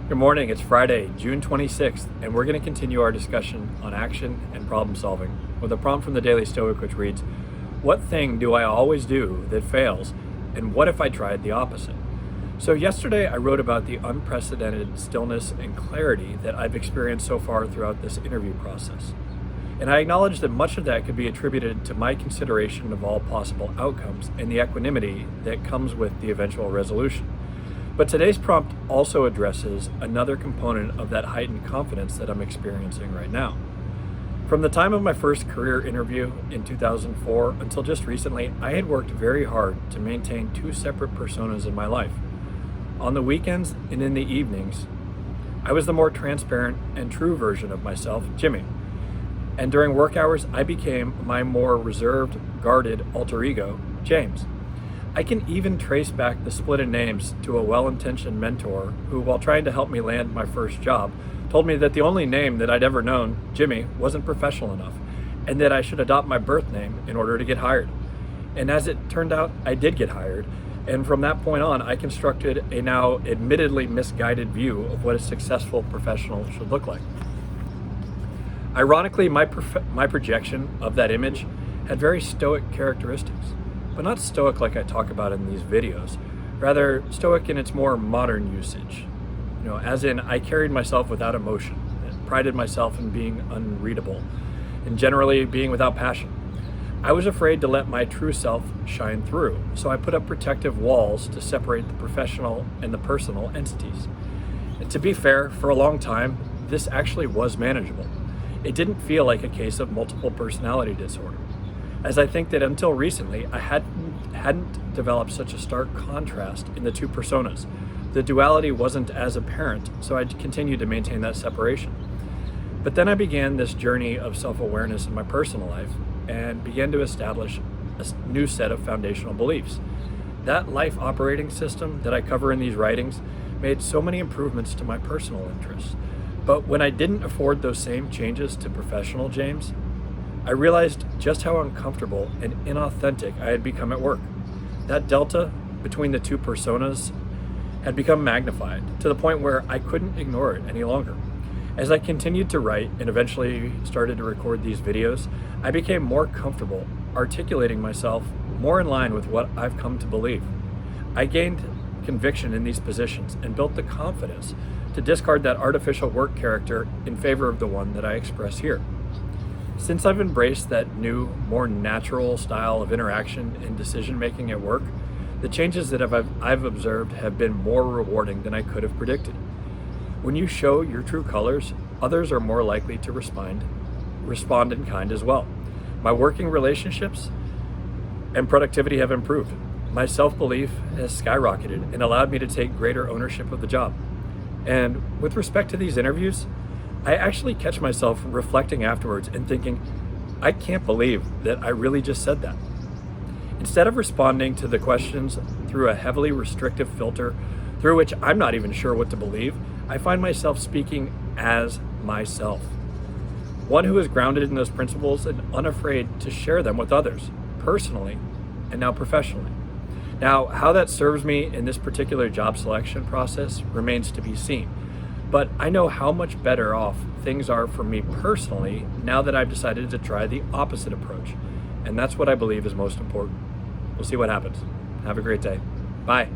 Good morning, it's Friday, June 26th, and we're going to continue our discussion on action and problem solving with a prompt from the Daily Stoic which reads, what thing do I always do that fails, and what if I tried the opposite? So yesterday I wrote about the unprecedented stillness and clarity that I've experienced so far throughout this interview process. And I acknowledge that much of that could be attributed to my consideration of all possible outcomes and the equanimity that comes with the eventual resolution. But today's prompt also addresses another component of that heightened confidence that I'm experiencing right now. From the time of my first career interview in 2004 until just recently, I had worked very hard to maintain two separate personas in my life. On the weekends and in the evenings, I was the more transparent and true version of myself, Jimmy. And during work hours, I became my more reserved, guarded alter ego, James. I can even trace back the split in names to a well-intentioned mentor who, while trying to help me land my first job, told me that the only name that I'd ever known, Jimmy, wasn't professional enough, and that I should adopt my birth name in order to get hired. And as it turned out, I did get hired, and from that point on, I constructed a now admittedly misguided view of what a successful professional should look like. Ironically, my projection of that image had very stoic characteristics. But not stoic like I talk about in these videos, rather stoic in its more modern usage. As in, I carried myself without emotion and prided myself in being unreadable and generally being without passion. I was afraid to let my true self shine through, so I put up protective walls to separate the professional and the personal entities. And to be fair, for a long time, this actually was manageable. It didn't feel like a case of multiple personality disorder, as I think that until recently, I hadn't developed such a stark contrast in the two personas. The duality wasn't as apparent, so I continued to maintain that separation. But then I began this journey of self-awareness in my personal life and began to establish a new set of foundational beliefs. That life operating system that I cover in these writings made so many improvements to my personal interests. But when I didn't afford those same changes to professional James, I realized just how uncomfortable and inauthentic I had become at work. That delta between the two personas had become magnified to the point where I couldn't ignore it any longer. As I continued to write and eventually started to record these videos, I became more comfortable articulating myself more in line with what I've come to believe. I gained conviction in these positions and built the confidence to discard that artificial work character in favor of the one that I express here. Since I've embraced that new, more natural style of interaction and decision-making at work, the changes that I've observed have been more rewarding than I could have predicted. When you show your true colors, others are more likely to respond in kind as well. My working relationships and productivity have improved. My self-belief has skyrocketed and allowed me to take greater ownership of the job. And with respect to these interviews, I actually catch myself reflecting afterwards and thinking, I can't believe that I really just said that. Instead of responding to the questions through a heavily restrictive filter through which I'm not even sure what to believe, I find myself speaking as myself. One who is grounded in those principles and unafraid to share them with others, personally and now professionally. Now, how that serves me in this particular job selection process remains to be seen. But I know how much better off things are for me personally now that I've decided to try the opposite approach. And that's what I believe is most important. We'll see what happens. Have a great day. Bye.